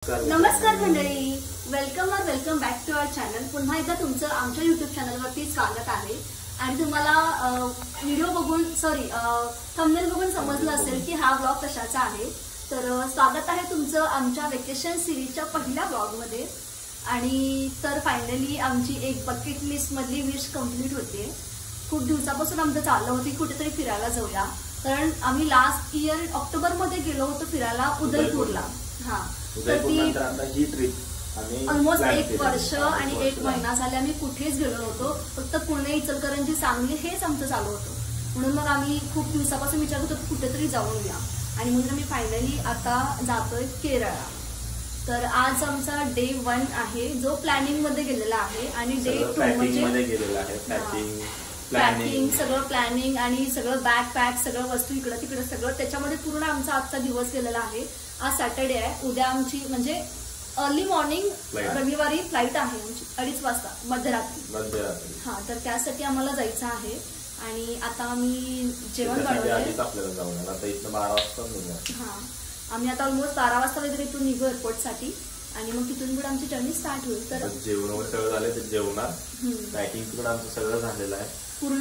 नमस्कार मंडळी, welcome back to our channel. पुन्हा एकदा तुमचं आमच्या YouTube चॅनलवरती स्वागत आहे। आणि तुम्हाला व्हिडिओ बघून थंबनेल बघून समजलं असेल की हा व्लॉग कशाचा आहे। तर स्वागत आहे तुमचं आमच्या वेकेशन सिरीजच्या पहिल्या व्लॉगमध्ये। आणि तर फायनली आमची एक बकेट लिस्ट मधली विश कंप्लीट होते। खूप दिवसापासून आमचं चाललं होतं कुठेतरी फिरायला जाऊया, कारण आम्ही लास्ट इयर ऑक्टोबरमध्ये गेलो होतो फिरायला उदयपूरला। ऑलमोस्ट 1 वर्ष आणि 1 महिना झाले आम्ही कुठेच गेलो नव्हतो। फक्त पुणे, इचलकरंजी, सांगली हेच आमचं चालू होतं। म्हणून मग आम्ही खूप दिवसापासून विचार होतो कुठेतरी जाऊन या, आणि म्हणून आम्ही फायनली आता जातोय केरळला। तर आज आमचा डे 1 आहे जो प्लॅनिंग मध्ये गेलेला आहे, आणि डे 2 म्हणजे पॅकिंग, सगळं प्लॅनिंग आणि सगळं बॅग पॅक, सगळं वस्तू इकडं तिकडे सगळं त्याच्यामध्ये पूर्ण आमचा आजचा दिवस गेलेला आहे। आज सॅटर्डे आहे, उद्या आमची म्हणजे अर्ली मॉर्निंग रविवारी फ्लाईट आहे आमची 2:30 वाजता मध्यरात्री। हा, तर त्यासाठी आम्हाला जायचं आहे। आणि आता आम्ही जेवण बनवलंय। हा, आम्ही आता ऑलमोस्ट 12 वाजता वगैरे इथून निघू एअरपोर्टसाठी, आणि मग तिथून पुढे आमची जर्नी स्टार्ट होईल। तर जेवण वगैरे सगळं झालं तर जेवणार, पॅकिंग पण आमचं सगळं झालेलं आहे पूर्ण।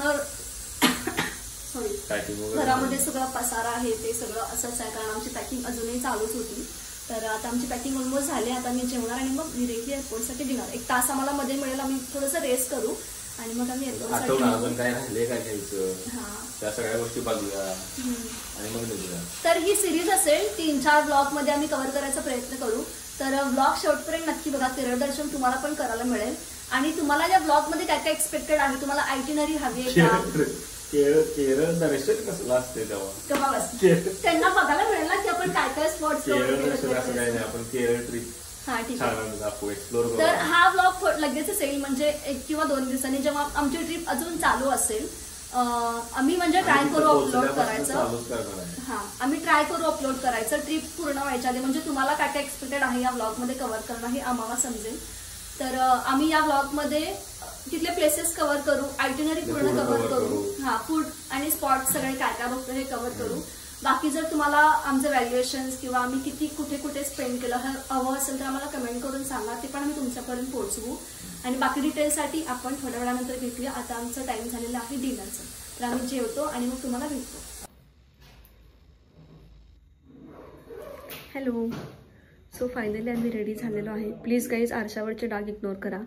घरामध्ये सगळं पसारा आहे ते सगळं असंच आहे, कारण आमची पॅकिंग अजूनही चालूच होती। तर आता आमची पॅकिंग ऑलमोस्ट झाली। आता मी जेवणार आणि मग डिरेक्टली एअरपोर्टसाठी डिनर। 1 तास आम्हाला मध्ये मिळेल, आम्ही थोडंसं रेस्ट करू आणि मग आम्ही एअरपोर्टसाठी काय राहिले काय घ्यायचं त्या सगळ्या गोष्टी बघूया आणि मग निघूया। तर ही सिरीज असेल 3-4 ब्लॉग मध्ये आम्ही कव्हर करायचा प्रयत्न करू। तर ब्लॉग शेवटपर्यंत नक्की बघा, केरळ दर्शन तुम्हाला पण करायला मिळेल। आणि तुम्हाला या ब्लॉग मध्ये काय काय एक्सपेक्टेड आहे, तुम्हाला आयटिनरी हवी आहे का? केरळ दर्शन कसलं असते तेव्हा त्यांना बघायला मिळेल ना की आपण काय काय स्पॉट्स आपण केरळ ट्रिप। हा, ठीक आहे। तर हा ब्लॉग लगेचच येईल, म्हणजे 1 किंवा 2 दिवसांनी जेव्हा आमची ट्रिप अजून चालू असेल। आम्ही म्हणजे ट्राय करू अपलोड करायचं। हा, आम्ही ट्राय करू अपलोड करायचं ट्रिप पूर्ण व्हायच्या आधी, म्हणजे तुम्हाला काय काय एक्सपेक्टेड आहे या ब्लॉग मध्ये कव्हर करणं हे आम्हाला समजेल। तर आम्ही या ब्लॉग मध्ये तिथले प्लेसेस कव्हर करू, आयटिनरी पूर्ण कव्हर करू। हा, फूड आणि स्पॉट सगळे काय काय बघतो हे कव्हर करू। बाकी जर तुम्हाला आमचे व्हॅल्युएशन्स किंवा आम्ही किती कुठे कुठे स्पेंड केलं हवं असेल तर आम्हाला कमेंट करून सांगा, ते पण आम्ही तुमच्यापर्यंत पोहोचवू। आणि बाकी डिटेल्ससाठी आपण थोड्या वेळानंतर भेटूया। आता आमचं टाइम झालेलं आहे डिनरचं, तर आम्ही जेवतो आणि मग तुम्हाला भेटतो। हॅलो, सो फायनली आम्ही रेडी झालेलो आहे। प्लीज गाईज आरशावरचे डाग इग्नोर करा,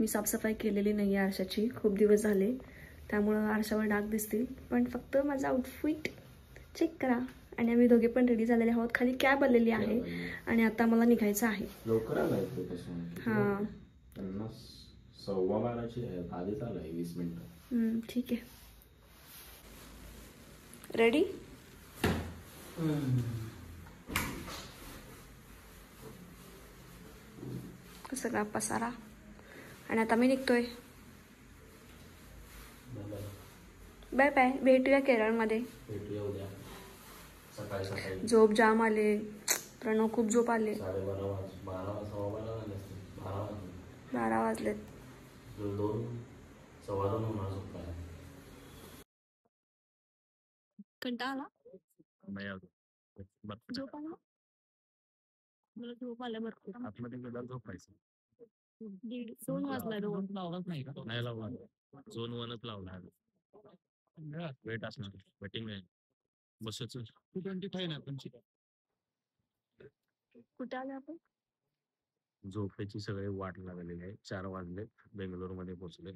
मी साफसफाई केलेली नाही आहे आरशाची, खूप दिवस झाले, त्यामुळं आरशावर डाग दिसतील। पण फक्त माझा आउटफिट चेक करा। आणि आम्ही दोघे पण रेडी झालेले आहोत, खाली कॅब आलेली आहे आणि आता मला निघायचं आहे। हा, 20 मिनिटं। ठीक आहे, रेडी? सगळा पसारा, आणि आता मी निघतोय। बाय बाय, भेटूया केरळमध्ये। झोप जाम आले प्रणव, खूप झोप आले। 12 वाजलेत। कंटाळा आला? झोप आला? मला झोप आल्या भरपूर। आतमध्ये गेल्यावर झोपायचं। 2 वाजला, लावलाच नाही का? नाही लावला, झोन 1च लावला। वेट असणार, वेटिंग आहे बसच 225 ना तुमची। कुठे आले आपण? झोपेची सगळे वाट लागलेली आहे। 4 वाजले, बेंगलोरमध्ये पोहोचले।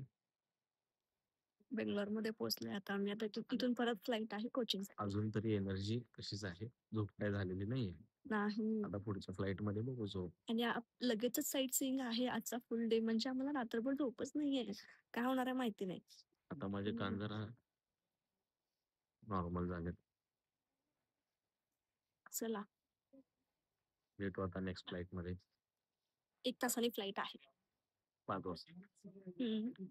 बेंगलोरमध्ये पोहोचले आता आम्ही। आता तिथून परत फ्लाईट आहे कोचिंग। अजून तरी एनर्जी तशीच आहे, झोप काय झालेली नाहीये। नाही, आता पुढच्या फ्लाईट मध्ये बघू झोप। आणि लगेचच साईट सीइंग आहे आजचा फुल डे, म्हणजे आम्हाला रात्रभर झोपच नाहीये। काय होणार आहे माहिती नाही। आता माझे कान जरा नॉर्मल झाले। चला, भेटू आता नेक्स्ट फ्लाईट मध्ये। 1 तासाने फ्लाईट आहे, 5 वाजता।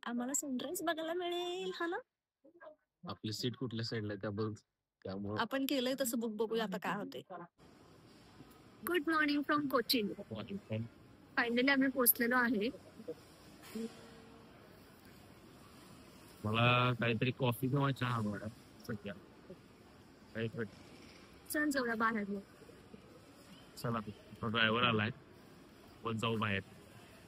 आम्हाला सनराईज बघायला मिळेल, हा ना? आपली सीट कुठल्या साईडला आहे त्यामुळे आपण केलंय तसं बुक, बघूया आता काय होते। Good morning from Cochin. Finally आम्ही पोहोचलेलो आहे। मला काहीतरी कॉफी किंवा चहा हवा सध्या। चल जाऊया बाहेर। चला, ड्रायव्हर आलाय, पण जाऊ बाहेर.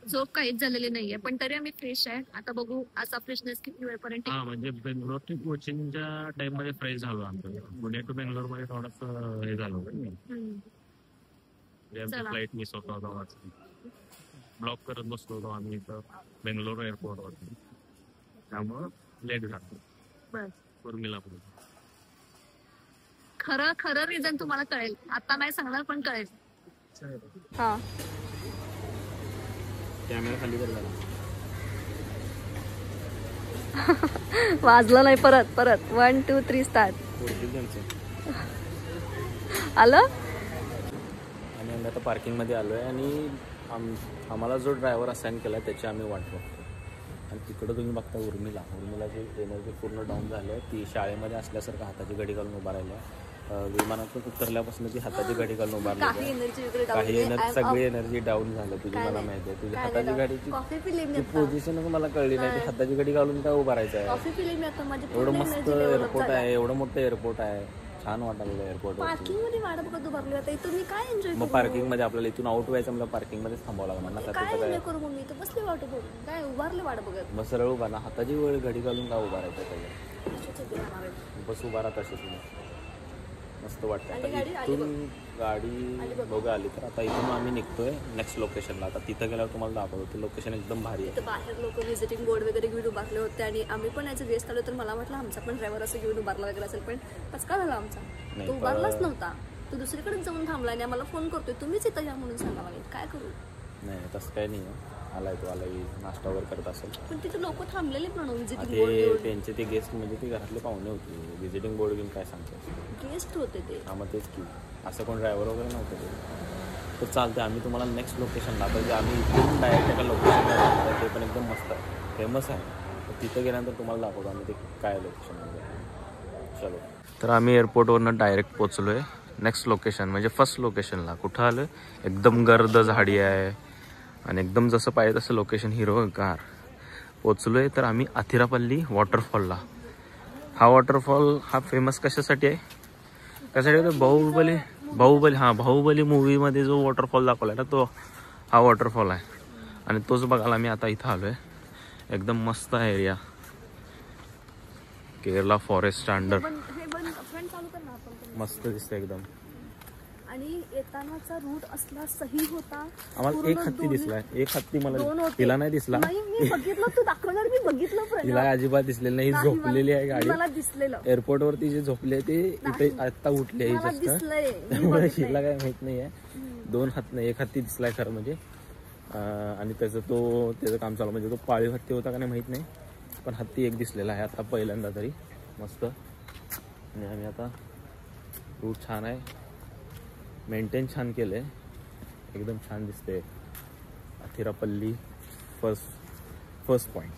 झोप काहीच झालेली नाहीये, पण तरी आम्ही फ्रेश आहे. आता बघू असा फ्रेशनेस किती वेळपर्यंत. हा म्हणजे बेंगलोर टू कोचिंगच्या टाइम मध्ये फ्रेश झालो आम्ही. पुणे टू बेंगलोर मध्ये थोडस हे झालं. फ्लाईट मिस होता होता. ब्लॉक करत बसलो होतो आम्ही इथं बेंगलोर एअरपोर्टवर, त्यामुळं लेट झालं उर्मिला. खरं खरं रिझन तुम्हाला कळेल, आता नाही सांगणार पण कळेल. हा कॅमेरा खाली कर झाला. वाजलं नाही. परत 1 2 3 स्टार्ट. आलं. आणि आम्ही आता पार्किंग मध्ये आलोय आणि आम्हाला जो ड्रायव्हर असाइन केला त्याची आम्ही वाट बघतो. आणि तिकडं तुम्ही बघता उर्मिलाची एनर्जी पूर्ण डाऊन झाली आहे. ती शाळेमध्ये असल्यासारखं हाताची घडी घालून उभा राहिली आहे. विमानातून उतरल्यापासून ती हाताची घडी घालून उभा राहिली. काही एनर्जी सगळी एनर्जी डाऊन झालं तुझी. मला माहिती आहे तुझी हाताची गाडीची पोझिशन मला कळली नाही. ती हाताची घडी घालून काय उभा राहायचं आहे. एवढं मस्त एअरपोर्ट आहे, एवढं मोठं एअरपोर्ट आहे, छान वाटायला एअरपोर्ट. पार्किंग मध्ये वाट बघत उभारली आता इथं मी काय एन्जॉय. मग पार्किंग मध्ये आपल्याला इथून आउट व्हायचं, मला पार्किंग मध्येच थांबावं लागणार ना. काय एन्जॉय करू मग मी तर बसले वाट बघून. काय उभारले वाट बघत. मग सरळ उभा ना, हाताची वेळ घडी घालून का उभा राहायचं त्याला. बस उभा राहत अशी तुम्ही मस्त वाटतं. इथून गाडी बघा आली तर आता इथून आम्ही निघतोय नेक्स्ट लोकेशनला. आता तिथं गेल्यावर तुम्हाला दाखवतो. ते लोकेशन एकदम भारी आहे. बाहेर लोक व्हिजिटिंग बोर्ड वगैरे घेऊन उभारले होते आणि आम्ही पण याचं गेस्ट आलो तर मला वाटलं आमचा पण ड्रायव्हर असं घेऊन उभारला वगैरे असेल, पण पचका झाला आमचा. तो उभारलाच नव्हता. तो दुसरीकडे जाऊन थांबला आणि आम्हाला फोन करतोय तुम्हीच इथं या म्हणून सांगा लागेल. काय करू. नाही तसं काही नाही आहे. आलाय तो आलाय नाश्ता वगैरे करत असेल. पण तिथे लोक थांबलेले पण त्यांचे ते गेस्ट म्हणजे ते घरातले पाहुणे होते. व्हिजिटिंग बोर्ड घेऊन काय सांगतो गेस्ट होते ते. हा मग तेच की असं कोण ड्रायव्हर वगैरे नव्हतं ते. तर चालते आम्ही तुम्हाला नेक्स्ट लोकेशनला आता जे आम्ही इथून डायरेक्ट एका लोकेशनला जाणार ते पण एकदम मस्त आहे, फेमस आहे. तर तिथं गेल्यानंतर तुम्हाला दाखवतो आम्ही ते काय लोकेशन वगैरे. चलो तर आम्ही एअरपोर्टवरनं डायरेक्ट पोचलो आहे नेक्स्ट लोकेशन म्हणजे फर्स्ट लोकेशनला. कुठं आलं एकदम गर्द झाडी आहे आणि एकदम जसं पाहिजे तसं लोकेशन हिरवंगार. पोचलो आहे तर आम्ही अथिरापल्ली वॉटरफॉलला. हा वॉटरफॉल हा फेमस कशासाठी आहे, कशासाठी बाहुबली मूवीमध्ये जो वॉटरफॉल दाखवला ना तो हा वॉटरफॉल आहे. आणि तोच बघायला मी आता इथं आलो आहे. एकदम मस्त आहे एरिया. केरला फॉरेस्ट अंडर मस्त दिसतं एकदम. आणि येतानाचा रूट असला सही होता. आम्हाला एक हत्ती दिसलाय. एक हत्ती मला तिला नाही दिसला. मी बघितलं तू दाखवणार मी बघितलं. तिला अजिबात दिसलेलं नाही. झोपलेली आहे गाडी. मला दिसलेलं एअरपोर्ट वरती जे झोपले ते इथे आता उठले त्यामुळे हिला काय माहित नाहीये. दोन हत्ती नाही एक हत्ती दिसलाय खरं म्हणजे. आणि त्याचं काम चालू म्हणजे तो पाळीव हत्ती होता का नाही माहित नाही, पण हत्ती एक दिसलेला आहे आता पहिल्यांदा तरी. मस्त. आणि आम्ही आता रूट छान आहे, मेंटेन छान केलंय, एकदम छान दिसते. Athirappilly first point.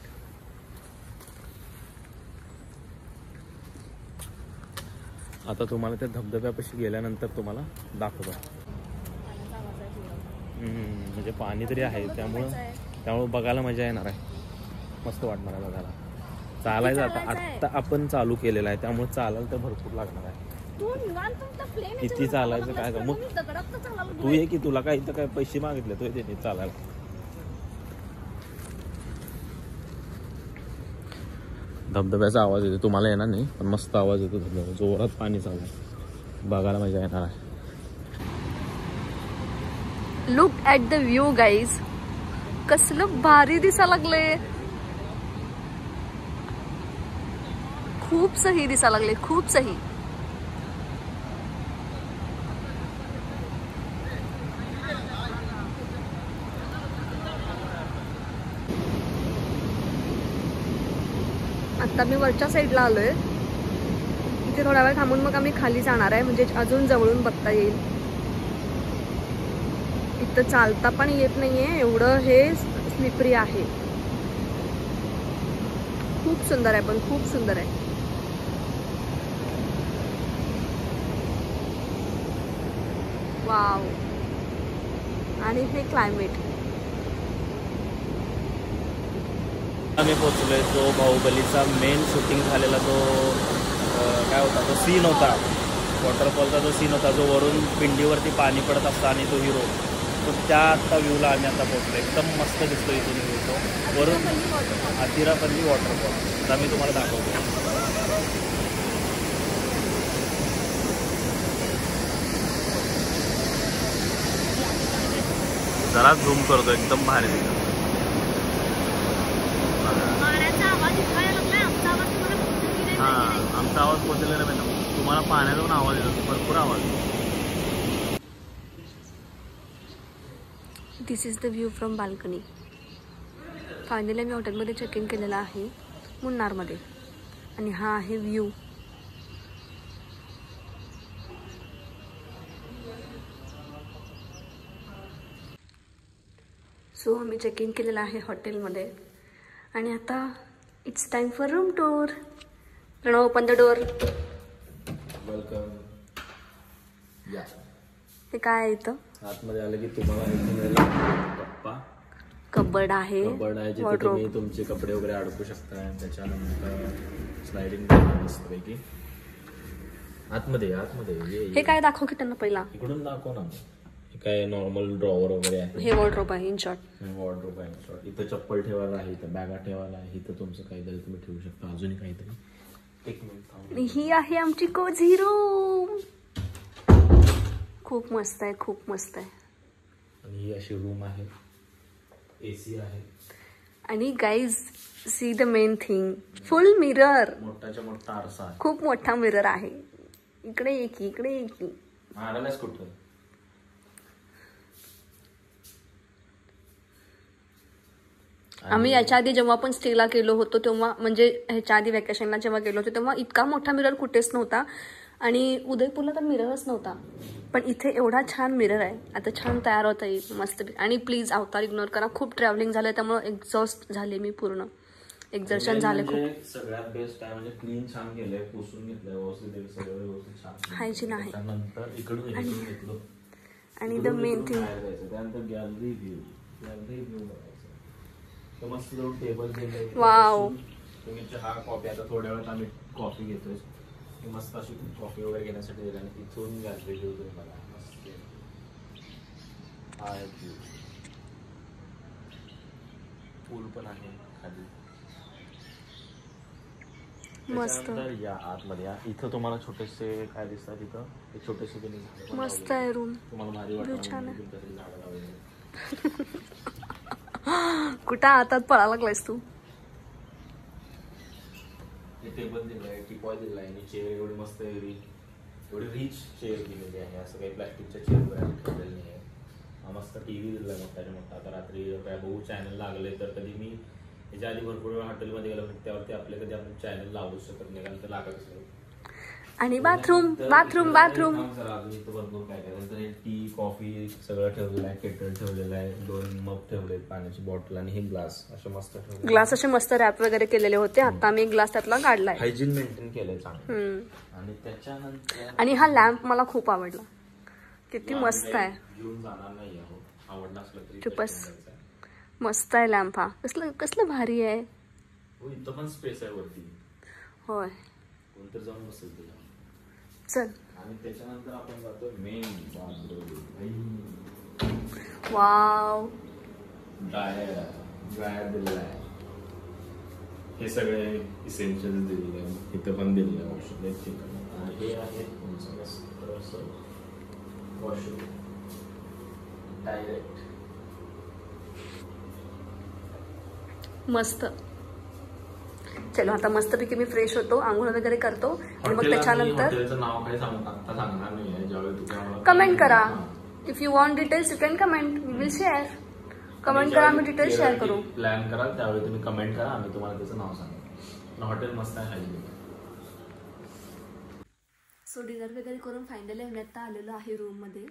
आता तुम्हाला त्या धबधब्यापाशी गेल्यानंतर तुम्हाला दाखवतो. म्हणजे पाणी तरी आहे त्यामुळं बघायला मजा येणार आहे. मस्त वाटणार आहे बघायला. चालायचं आता आपण चालू केलेलं आहे त्यामुळे चालायला तर भरपूर लागणार आहे. किती चालायचं काय मग तू ये की तुला काय इथं काय पैसे मागितले तो येते चालायला. धबधब्याचा आवाज येतो तुम्हाला येणार नाही पण मस्त आवाज येतो धबधब्याचा. जोरात पाणी चालू आहे बघायला मजा येणार आहे. Look at the view guys. कसलं भारी दिसा लागले. खूप सही दिसा लागले, खूप सही. आता मी वरच्या साईडला आलोय. इथे थोडा वेळ थांबून मग आम्ही खाली जाणार आहे म्हणजे अजून जवळून बघता येईल. इथं चालता पण येत नाहीये एवढं हे स्लिपरी आहे. खूप सुंदर आहे पण खूप सुंदर आहे. वाव. आणि हे क्लायमेट. आम्ही पोहोचलोय जो बाहुबलीचा मेन शूटिंग झालेला जो काय होता तो सीन होता, वॉटरफॉलचा जो सीन होता जो वरून पिंडीवरती पाणी पडत असतं आणि तो हिरो तो त्या आत्ता व्ह्यूला आम्ही आता पोहोचलो. एकदम मस्त दिसतो इथून व्ह्यू तो. वरून आतिरापल्ली वॉटरफॉल आता मी तुम्हाला दाखवतो. जरा झूम करतो, एकदम भारी दिसतो. हां, आमचा आवाज पोहोचलेला नाही, तुम्हाला पाण्याचा पण आवाज येतो, भरपूर आवाज. This is the view from balcony. Finally मी हॉटेलमध्ये चेक इन केलेलं आहे मुन्नारमध्ये आणि हा आहे व्ह्यू. सो आम्ही चेक इन केलेलं आहे हॉटेलमध्ये आणि आता it's time for room tour. Pranav, open the door. Welcome. हे काय आहे इथं? आतमध्ये आलं की तुम्हाला कबर्ड आहे, जिथे तुम्ही तुमचे कपडे वगैरे अडकू शकता. त्याच्यानंतर स्लायडिंग मस्तपैकी आतमध्ये. हे काय दाखव की त्यांना पहिला. इकडून दाखव ना. हे काय नॉर्मल ड्रॉवर वगैरे आहे. हे वॉर्डरोब आहे इन शॉर्ट. वॉर्डरोब आहे इन शॉर्ट. इथं चप्पल ठेवायला आहे, इथं बॅगा ठेवायला आहे, इथं तुमचं काहीतरी तुम्ही ठेवू शकता. अजूनही काहीतरी. एक मिनिट. ही आहे आमची कोझी रूम. खूप मस्त आहे, खूप मस्त आहे. आणि ही अशी रूम आहे, AC आहे. आणि guys see the main thing, full mirror. मोठाच्या मोठा आरसा आहे. खूप मोठा मिरर आहे. इकडे एक मारायलाच कुठं. आम्ही याच्या आधी जेव्हा पण स्टेला गेलो होतो तेव्हा, म्हणजे ह्याच्या आधी वॅकेशनला जेव्हा गेलो होतो तेव्हा इतका मोठा मिरर कुठेच नव्हता आणि उदयपूरला तर मिररच नव्हता. पण इथे एवढा छान मिरर आहे. आता छान तयार होता येईल मस्त. आणि प्लीज अवतार इग्नोर करा. खूप ट्रॅव्हलिंग झालं त्यामुळे एक्झॉस्ट झाले मी पूर्ण. एक्झर्शन झाले खूप. सगळ्यात बेस्ट आहे म्हणजे क्लीन छान केलंय, पुसून घेतलंय व्यवस्थित, सगळं व्यवस्थित छान हायजीन आहे. त्यानंतर इकडून आणि द मेन थिंग त्यानंतर गॅलरी व्ह्यू मस्त जाऊन टेबल दिले. वाव. तुम्ही चहा कॉफी, आता थोड्या वेळात आम्ही कॉफी घेतोय. मस्त अशी कॉफी वगैरे घेण्यासाठी दिली आणि इथून गॅलरी व्ह्यू तुम्ही बघा. मस्त हा व्ह्यू. पूल पण आहे खाली मस्त. या आतमध्ये या. इथं तुम्हाला छोटेसे काय दिसतात, इथं एक छोटेसे मस्त आहे रूम. तुम्हाला भारी वाटतं. छान आहे. कुठं हातात पळा लागलायस तू. टेबल दिलाय, टीपॉय दिलाय आणि चेअर एवढी मस्त एवढी रिच चेअर दिलेली आहे. असं काही प्लॅस्टिकच्या चेअर ठेवलेलं नाही आहे. मस्त टीव्ही दिलाय मोठ्याच्या मोठा. आता रात्री काय बघू चॅनल लागले तर कधी मी याच्या आधी भरपूर वेळा हॉटेलमध्ये गेलो त्यावरती आपले कधी आपण चॅनल लावू शकत नाही कारण ते लागतच नाही. आणि बाथरूम भरपूर काय काय. नंतर टी कॉफी सगळं ठेवलेलं आहे. केटल ठेवलेलं आहे, 2 मग ठेवले, पाण्याची बॉटल आणि हे ग्लास असे मस्त ठेवले. ग्लास असे मस्त रॅप वगैरे केलेले होते. आता मी ग्लास त्यातला काढलाय. हायजीन मेंटेन केलंय चांगलं. आणि त्याच्यानंतर आणि हा लॅम्प मला खूप आवडला. किती मस्त आहे. घेऊन जाणार नाही आहो, आवडला असलं तरी. मस्त आहे लॅम्प. हा कसलं भारी आहे. इथं पण स्पेस आहे वरती. होय, कोणतरी जाऊन बसेल तुला. चल. आणि त्याच्यानंतर आपण जातो मेन वाव. ड्रायर दिलेला आहे. हे सगळे इसेन्शियल दिलेले आहे. इथं पण दिलेलं आहे औषध. आणि हे आहे वॉशरूम डायरेक्ट. मस्त. चलो आता मस्तपैकी मी फ्रेश होतो, आंघोळ वगैरे करतो आणि मग त्याच्यानंतर कमेंट करा. If you want details you can comment. We will share. Comment करा, आम्ही डिटेल्स शेअर करू. प्लॅन करा त्यावेळी तुम्ही कमेंट करा, आम्ही तुम्हाला त्याचं नाव सांगू. हॉटेल मस्त आहे. सो डिनर वगैरे करून फायनली आम्ही आता आलेलो आहे रूममध्ये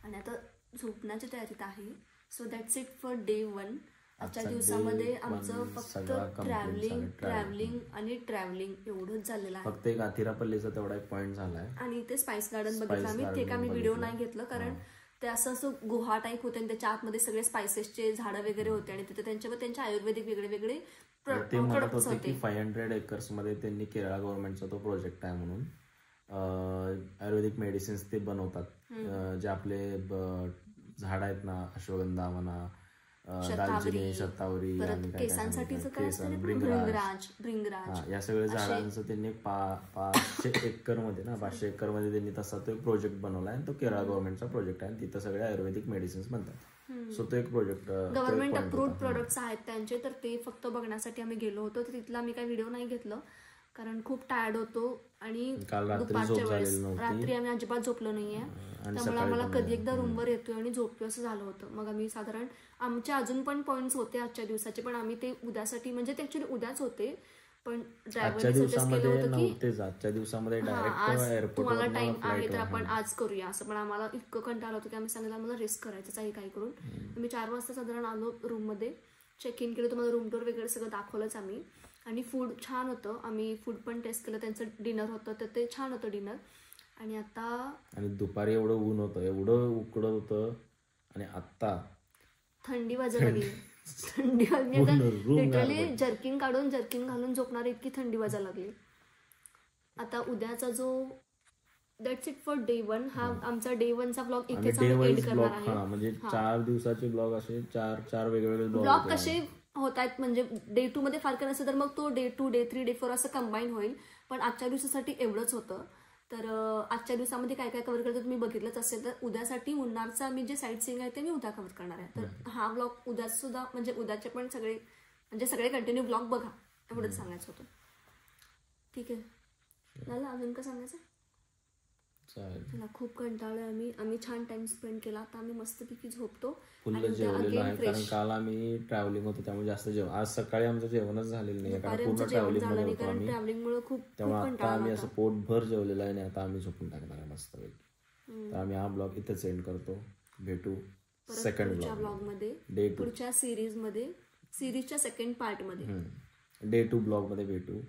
आणि आता झोपण्याच्या तयारीत आहे. So that's it for day 1. आजच्या दिवसामध्ये आमचं फक्त ट्रॅव्हलिंग आणि ट्रॅव्हलिंग एवढंच झालेलं आहे. फक्त एक आतिरापल्लीचा तेवढा एक पॉईंट झालाय. आणि ते स्पाइस गार्डन बघितलं आम्ही. ते का मी व्हिडिओ नाही घेतलं कारण ते असं गुहा टाईप होते आणि त्याच्या आतमध्ये सगळे स्पायसेसचे झाडं वगैरे होते आणि तिथे त्यांचे आयुर्वेदिक वेगळे वेगळे प्रोडक्ट्स होते. 500 एकर्स मध्ये त्यांनी केरळ गव्हर्नमेंटचा तो प्रोजेक्ट आहे म्हणून आयुर्वेदिक मेडिसिन्स ते बनवतात. जे आपले झाड आहेत ना, अश्वगंधा म्हणा, दालचिनी, शतावरी, आणि भृंगराज, या सगळ्या झाडांचं त्यांनी 500 एकर मध्ये ना 500 एकर मध्ये त्यांनी तसा तो एक प्रोजेक्ट बनवला आहे. तो केरळ गव्हर्नमेंटचा प्रोजेक्ट आहे. तिथं सगळे आयुर्वेदिक मेडिसिन्स बनतात. सो तो एक प्रोजेक्ट गव्हर्नमेंट अप्रूव्ड प्रोडक्ट्स आहेत त्यांचे. तर ते फक्त बघण्यासाठी आम्ही गेलो होतो. तर तिथला आम्ही काही व्हिडिओ नाही घेतलं कारण खूप टायर्ड होतो आणि दुपारच्या वेळेस रात्री आम्ही अजिबात झोपलो नाहीये. त्यामुळे आम्हाला कधी एकदा रूमवर येतोय आणि झोपतोय असं झालं होतं. मग आम्ही साधारण आमचे अजून पण पॉइंट्स होते आजच्या दिवसाचे, पण आम्ही ते उद्यासाठी म्हणजे ते ऍक्च्युली उद्याच होते, पण ड्रायव्हरने सजेस्ट केलं होतं की आजच्या दिवसामध्ये तुम्हाला टाइम आहे तर आपण आज करूया असं. पण आम्हाला इतकं कंटाळलं होतं की आम्ही सांगितलं आम्हाला रेस्ट करायचंच आहे काही करून. आम्ही 4 वाजता साधारण आलो रूममध्ये, चेक इन केलं, तुम्हाला रूम टूर वगैरे सगळं दाखवलंच आम्ही. आणि फूड छान होतं, आम्ही फूड पण टेस्ट केलं. त्यांचं डिनर होतं तर ते छान होतं डिनर. आणि आता दुपारी एवढं ऊन होतं, एवढं उकडत होतं, आणि आता थंडी वाजायला लागली. थंडी वाजली, लिटरली जर्किंग काढून जर्किंग घालून झोपणार इतकी थंडी वाजायला लागली. आता उद्याचा जो दॅट्स इट फॉर डे 1. हा आमचा डे 1चा ब्लॉग इथेच एंड करणार आहे. म्हणजे 4 दिवसाचे ब्लॉग असे 4 वेगवेगळे ब्लॉग कसे होत आहेत म्हणजे डे 2 मध्ये फार काही नसेल तर मग तो डे 2, डे 3, डे 4 असं कंबाईन होईल. पण आजच्या दिवसासाठी एवढंच होतं. तर आजच्या दिवसामध्ये काय काय कव्हर करतो तुम्ही बघितलंच असेल. तर उद्यासाठी मुन्नारचा मी जे साईट सीइंग आहे ते मी उद्या कव्हर करणार आहे. तर हा ब्लॉग उद्या सुद्धा म्हणजे उद्याचे पण सगळे कंटिन्यू ब्लॉग बघा, एवढंच सांगायचं होतं. ठीक आहे, झालं अजून का सांगायचं? मला खूप कंटाळलोय आम्ही छान टाइम स्पेंड केला. आता आम्ही मस्तपैकी झोपतो. फुल जेवलेलो आहे कारण काल आम्ही ट्रॅव्हलिंग होतो त्यामुळे जास्त जेवण. आज सकाळी आमचं जेवणच झालेलं नाही कारण पूर्ण ट्रॅव्हलिंगमुळे होतो आम्ही. ट्रॅव्हलिंगमुळे खूप त्यामुळे आता आम्ही असं पोटभर जेवलेलं आहे आणि आता आम्ही झोपून टाकणार आहे मस्तपैकी. तर आम्ही हा ब्लॉग इथेच एंड करतो. भेटू सेकंड ब्लॉग मध्ये, डे 2 पुढच्या सिरीजच्या सेकंड पार्ट मध्ये, डे 2 ब्लॉग मध्ये भेटू.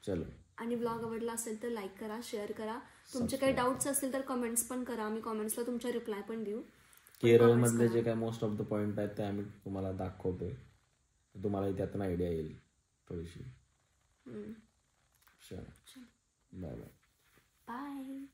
चलो. आणि ब्लॉग आवडला असेल तर लाईक करा, शेअर करा. तुमचे काही डाऊट्स असतील तर कमेंट्स पण करा, आम्ही कमेंट्सला तुमच्या रिप्लाय पण देऊ. केरळ मधले जे काही मोस्ट ऑफ द पॉइंट आहेत ते आम्ही तुम्हाला दाखवतोय, तुम्हाला त्यातून आयडिया येईल थोडीशी. चला, बाय बाय.